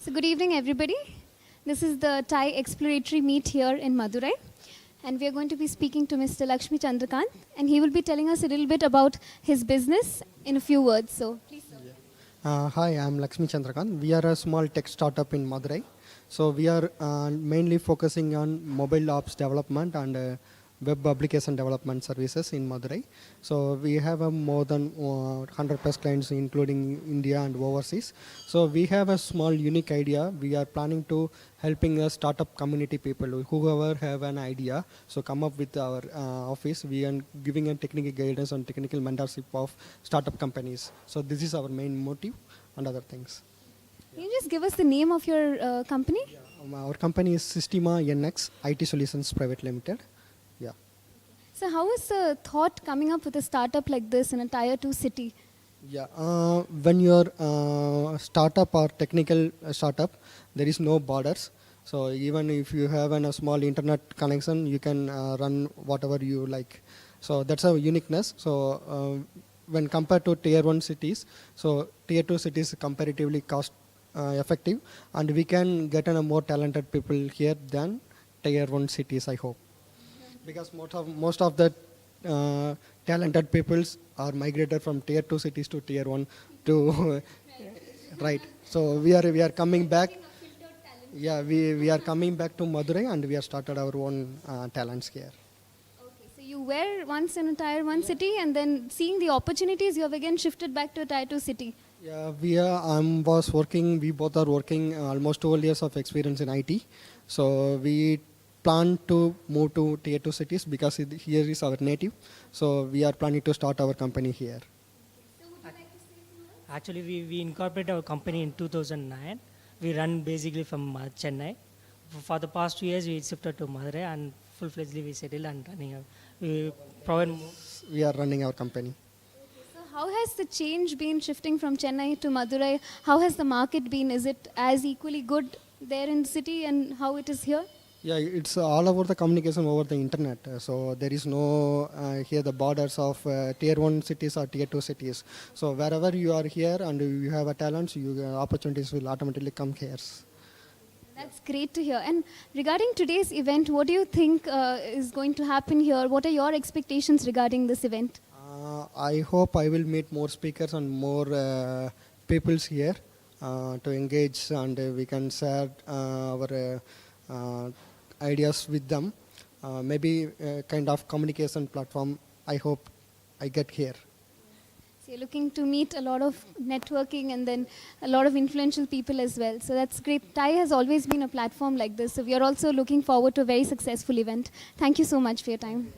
So good evening, everybody. This is the Thai exploratory meet here in Madurai. And we are going to be speaking to Mr. Lakshmi Chandrakant. And he will be telling us a little bit about his business in a few words. So please, sir. Hi, I'm Lakshmi Chandrakant. We are a small tech startup in Madurai. So we are mainly focusing on mobile apps development and web application development services in Madurai. So we have more than 100 plus clients including India and overseas. So we have a small unique idea. We are planning to helping the startup community people, whoever have an idea, so come up with our office. We are giving a technical guidance and technical mentorship of startup companies. So this is our main motive and other things. Can you just give us the name of your company? Our company is Systema NX IT Solutions Private Limited. Yeah. So how is the thought coming up with a startup like this in a tier 2 city? Yeah. When you're startup or technical startup, there is no borders. So even if you have a small internet connection, you can run whatever you like. So that's a uniqueness. So when compared to tier 1 cities, so tier 2 cities comparatively cost effective, and we can get a more talented people here than tier 1 cities, I hope. Because most of the talented peoples are migrated from tier 2 cities to tier 1 to right. So we are coming back. Yeah, we are coming back to Madurai and we have started our own talents here. Okay, so you were once in a tier 1 city and then seeing the opportunities, you have again shifted back to a tier 2 city. Yeah, we both are working almost 12 years of experience in IT. So we plan to move to tier 2 cities because here is our native. So we are planning to start our company here. So would you like to say something? Actually, we incorporated our company in 2009. We run basically from Chennai. For the past 2 years, we shifted to Madurai and full-fledgedly we settled and running. We provide more. We are running our company. So how has the change been shifting from Chennai to Madurai? How has the market been? Is it as equally good there in the city and how it is here? Yeah, it's all over the communication over the internet. So there is no here the borders of tier 1 cities or tier 2 cities. So wherever you are here and you have a talent, opportunities will automatically come here. That's great to hear. And regarding today's event, what do you think is going to happen here? What are your expectations regarding this event? I hope I will meet more speakers and more peoples here to engage, and we can share our ideas with them. Maybe a kind of communication platform, I hope I get here. So you're looking to meet a lot of networking and then a lot of influential people as well. So that's great. TIE has always been a platform like this. So we are also looking forward to a very successful event. Thank you so much for your time.